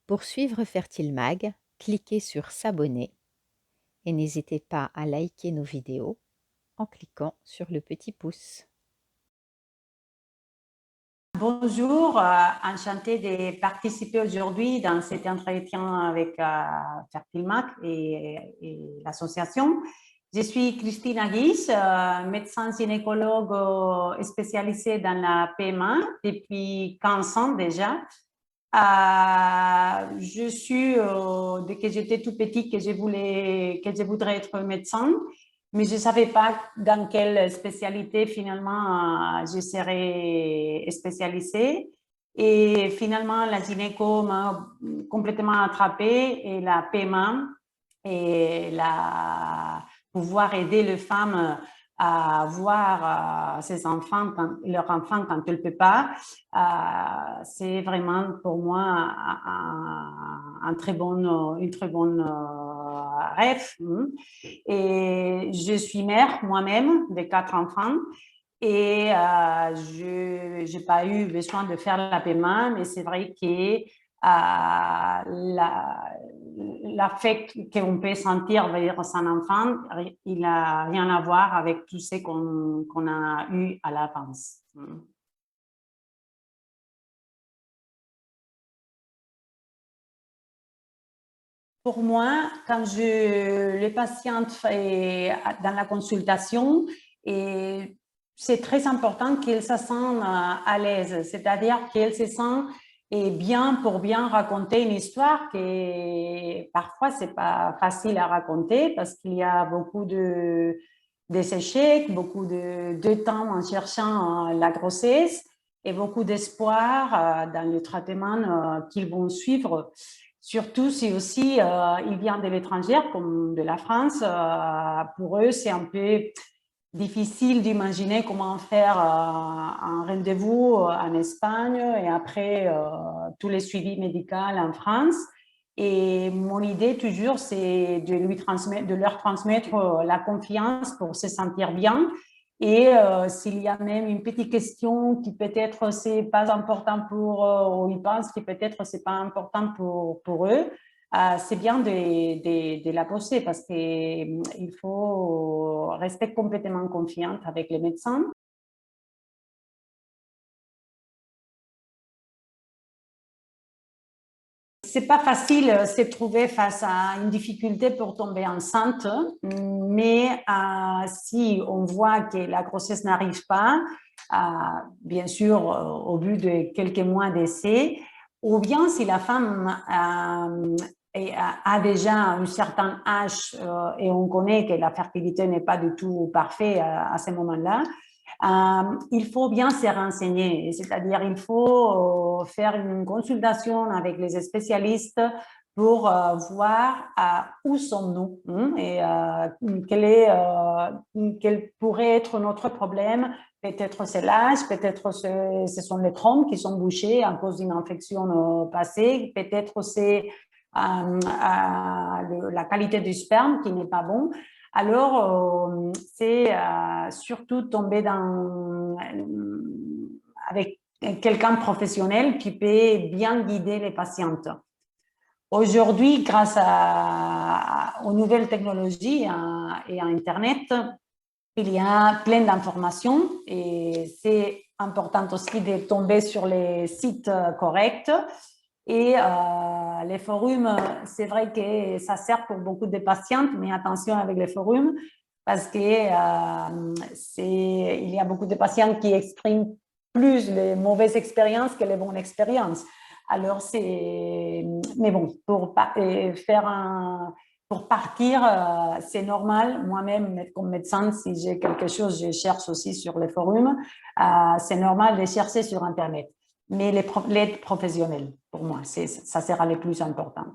Pour suivre Fertile Mag, cliquez sur s'abonner et n'hésitez pas à liker nos vidéos en cliquant sur le petit pouce. Bonjour, enchantée de participer aujourd'hui dans cet entretien avec Fertile Mag et l'association. Je suis Christine Aguis, médecin gynécologue spécialisée dans la PMA depuis 15 ans déjà. Je suis, dès que j'étais tout petite, que je voudrais être médecin, mais je ne savais pas dans quelle spécialité finalement je serais spécialisée. Et finalement, la gynéco m'a complètement attrapée et la PMA et pouvoir aider les femmes à voir leurs enfants quand elles ne peuvent pas, c'est vraiment pour moi une très bonne rêve. Et je suis mère moi-même de 4 enfants. Et je n'ai pas eu besoin de faire la paiement, mais c'est vrai que l'affect qu'on peut sentir vers son enfant, il n'a rien à voir avec tout ce qu'on a eu à l'avance. Pour moi, quand les patientes dans la consultation, c'est très important qu'elles se sentent à l'aise, c'est-à-dire qu'elles se sentent bien pour bien raconter une histoire qui parfois c'est pas facile à raconter parce qu'il y a beaucoup des échecs, beaucoup de temps en cherchant la grossesse et beaucoup d'espoir dans le traitement qu'ils vont suivre. Surtout si aussi ils viennent de l'étranger, comme de la France. Pour eux, c'est un peu difficile d'imaginer comment faire un rendez-vous en Espagne et après tous les suivis médicaux en France. Et mon idée toujours, c'est de leur transmettre la confiance pour se sentir bien. Et s'il y a même une petite question qui peut-être c'est pas important ou ils pensent que peut-être c'est pas important pour eux, c'est bien de la poser parce qu'il faut rester complètement confiante avec les médecins. C'est pas facile de se trouver face à une difficulté pour tomber enceinte, mais si on voit que la grossesse n'arrive pas, bien sûr au bout de quelques mois d'essai, ou bien si la femme a déjà un certain âge et on connaît que la fertilité n'est pas du tout parfaite à ce moment-là, il faut bien se renseigner, c'est-à-dire il faut faire une consultation avec les spécialistes pour voir où sommes-nous et quel pourrait être notre problème. Peut-être c'est l'âge, peut-être ce sont les trompes qui sont bouchées à cause d'une infection passée, peut-être c'est la qualité du sperme qui n'est pas bon. Alors, c'est surtout tomber avec quelqu'un de professionnel qui peut bien guider les patientes. Aujourd'hui, grâce aux nouvelles technologies et à Internet, il y a plein d'informations et c'est important aussi de tomber sur les sites corrects. Et les forums, c'est vrai que ça sert pour beaucoup de patientes, mais attention avec les forums parce qu'il y a beaucoup de patients qui expriment plus les mauvaises expériences que les bonnes expériences. Alors, mais bon, pour partir, c'est normal. Moi-même, comme médecin, si j'ai quelque chose, je cherche aussi sur les forums. C'est normal de chercher sur Internet. Mais l'aide professionnelle, pour moi, ça sera le plus important.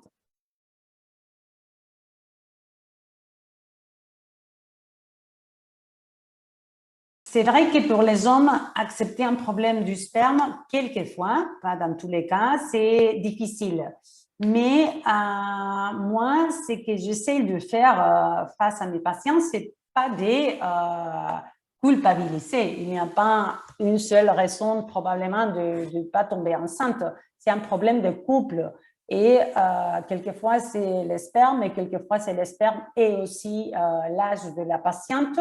C'est vrai que pour les hommes, accepter un problème du sperme, quelquefois, pas dans tous les cas, c'est difficile. Mais moi, ce que j'essaie de faire face à mes patients, c'est pas de culpabiliser. Il n'y a pas une seule raison probablement de ne pas tomber enceinte. C'est un problème de couple. Et quelquefois, c'est le sperme, et quelquefois, c'est le sperme et aussi l'âge de la patiente.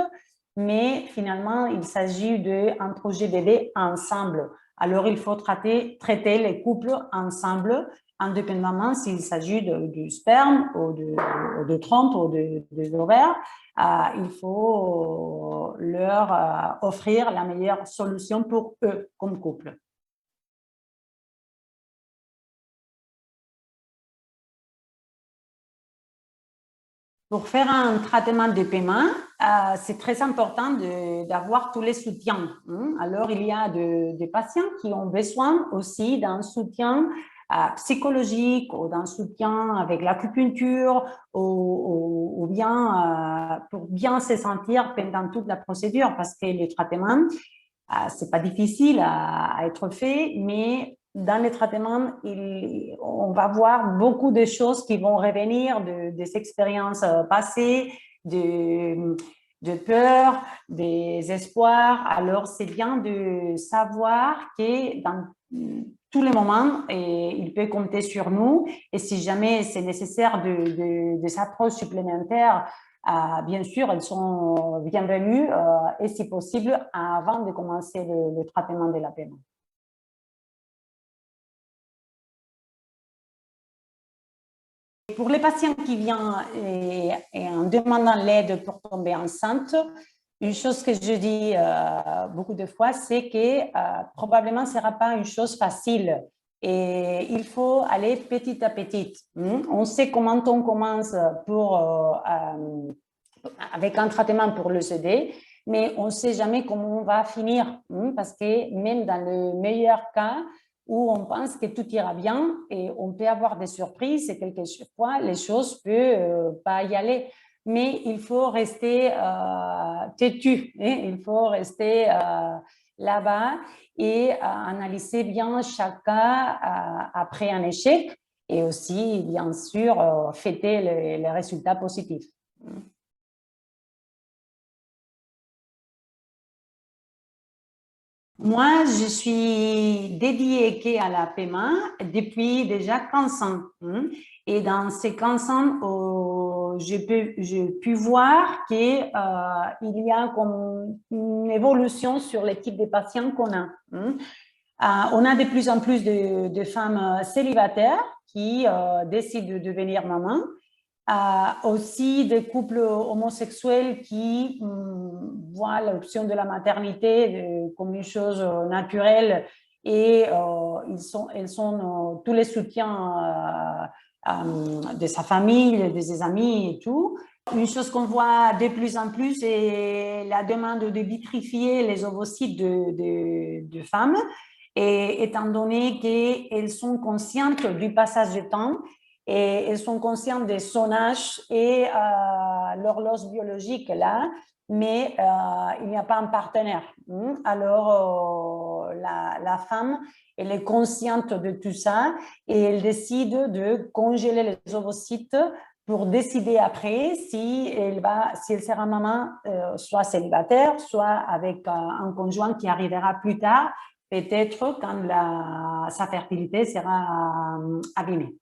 Mais finalement, il s'agit d'un projet bébé ensemble. Alors, il faut traiter les couples ensemble, indépendamment s'il s'agit du sperme ou de trompe ou de ovaires. Il faut leur offrir la meilleure solution pour eux comme couple. Pour faire un traitement de paiement, c'est très important d'avoir tous les soutiens. Alors, il y a des patients qui ont besoin aussi d'un soutien psychologique ou d'un soutien avec l'acupuncture ou bien pour bien se sentir pendant toute la procédure parce que le traitement, c'est pas difficile à être fait, mais dans les traitements, on va voir beaucoup de choses qui vont revenir des expériences passées, de peur, des espoirs. Alors, c'est bien de savoir que dans tous les moments, il peut compter sur nous. Et si jamais c'est nécessaire des approches supplémentaires, bien sûr, elles sont bienvenues et si possible avant de commencer le traitement de la paiement. Pour les patients qui viennent et en demandant l'aide pour tomber enceinte, une chose que je dis beaucoup de fois, c'est que probablement ce ne sera pas une chose facile. Et il faut aller petit à petit. On sait comment on commence avec un traitement pour le CD, mais on ne sait jamais comment on va finir. Parce que même dans le meilleur cas, où on pense que tout ira bien et on peut avoir des surprises et quelquefois les choses ne peuvent pas y aller. Mais il faut rester têtu, il faut rester là-bas et analyser bien chaque cas après un échec et aussi, bien sûr, fêter les résultats positifs. Moi, je suis dédiée à la paiement depuis déjà 15 ans. Et dans ces 15 ans, j'ai pu voir qu'il y a comme une évolution sur les types de patients qu'on a. On a de plus en plus de femmes célibataires qui décident de devenir maman. Aussi des couples homosexuels qui voient l'option de la maternité comme une chose naturelle et elles sont tous les soutiens de sa famille, de ses amis et tout. Une chose qu'on voit de plus en plus est la demande de vitrifier les ovocytes de femmes. Et étant donné qu'elles sont conscientes du passage du temps, et elles sont conscientes de son âge et l'horloge biologique là, mais il n'y a pas un partenaire. Alors, la femme, elle est consciente de tout ça et elle décide de congeler les ovocytes pour décider après si elle sera maman, soit célibataire, soit avec un conjoint qui arrivera plus tard, peut-être quand sa fertilité sera abîmée.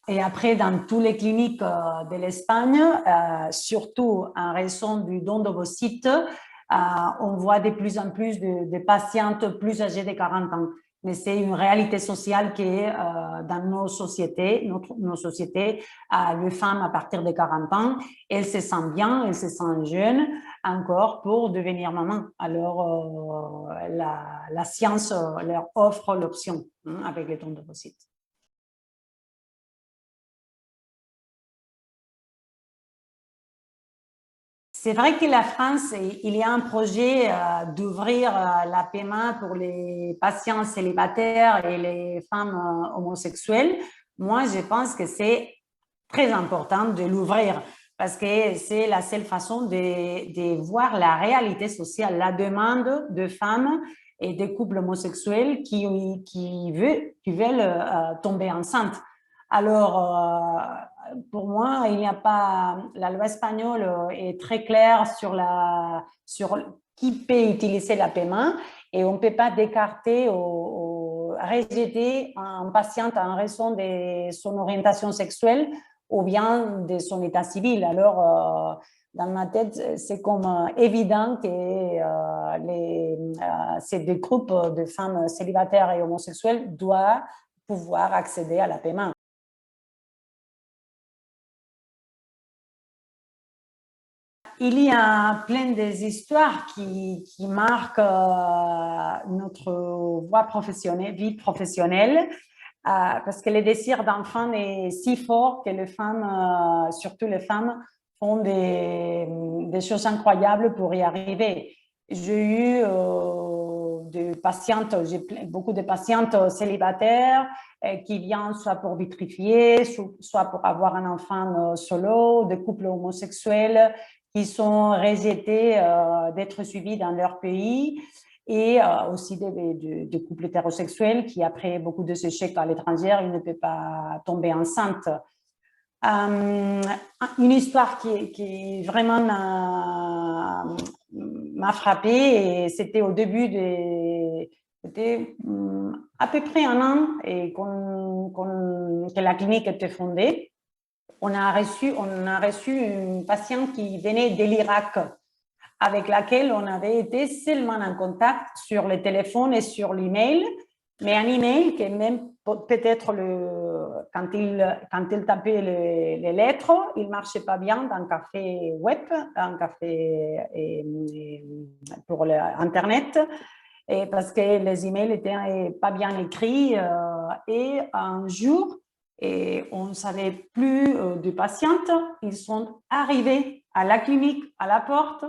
Et après, dans toutes les cliniques de l'Espagne, surtout en raison du don d'ovocytes, on voit de plus en plus de patientes plus âgées de 40 ans. Mais c'est une réalité sociale qui est dans nos sociétés, les femmes à partir de 40 ans, elles se sentent bien, elles se sentent jeunes encore pour devenir maman. Alors, la science leur offre l'option avec les dons d'ovocytes. C'est vrai que la France, il y a un projet d'ouvrir la paiement pour les patients célibataires et les femmes homosexuelles. Moi, je pense que c'est très important de l'ouvrir parce que c'est la seule façon de voir la réalité sociale, la demande de femmes et des couples homosexuels qui veulent tomber enceintes. Alors, pour moi, il n'y a pas. La loi espagnole est très claire sur qui peut utiliser la paiement et on ne peut pas décarter rejeter un patient en raison de son orientation sexuelle ou bien de son état civil. Alors, dans ma tête, c'est comme évident que ces deux groupes de femmes célibataires et homosexuelles doivent pouvoir accéder à la paiement. Il y a plein des histoires qui marquent notre voie professionnelle, vie professionnelle, parce que le désir d'enfant est si fort que les femmes, surtout les femmes, font des choses incroyables pour y arriver. J'ai eu beaucoup de patientes célibataires qui viennent soit pour vitrifier, soit pour avoir un enfant solo, des couples homosexuels qui sont rejetés d'être suivis dans leur pays, et aussi des couples hétérosexuels qui, après beaucoup de échecs à l'étranger, ils ne peuvent pas tomber enceinte. Une histoire qui vraiment m'a frappée, et c'était au début c'était à peu près un an et que la clinique était fondée. On a reçu une patiente qui venait de l'Irak, avec laquelle on avait été seulement en contact sur le téléphone et sur l'email, mais un email qui même peut-être quand il tapait les lettres, il ne marchait pas bien dans un café web, un café pour Internet, et parce que les emails n'étaient pas bien écrits. Et un jour, et on ne savait plus de patientes, ils sont arrivés à la clinique, à la porte,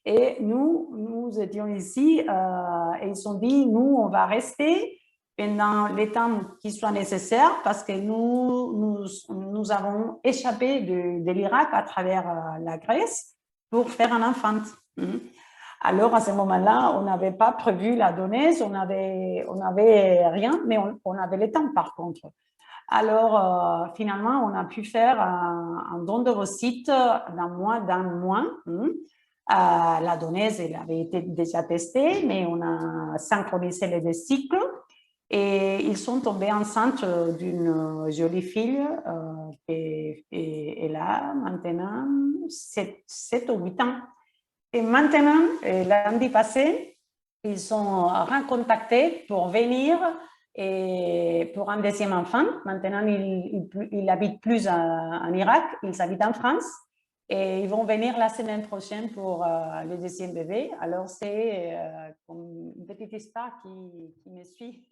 et nous étions ici, et ils se sont dit, nous, on va rester pendant les temps qui soient nécessaires, parce que nous avons échappé de l'Irak à travers la Grèce pour faire un enfant. Alors, à ce moment-là, on n'avait pas prévu la donneuse, on avait rien, mais on avait le temps, par contre. Alors, finalement, on a pu faire un don d'ovocytes d'un mois. La donneuse, elle avait été déjà testée, mais on a synchronisé les deux cycles, et ils sont tombés enceintes d'une jolie fille qui est là maintenant 7 ou 8 ans. Et maintenant, lundi passé, ils sont recontactés pour venir et pour un deuxième enfant. Maintenant, ils n'habitent plus en Irak, ils habitent en France. Et ils vont venir la semaine prochaine pour le deuxième bébé. Alors, c'est comme une petite histoire qui me suit.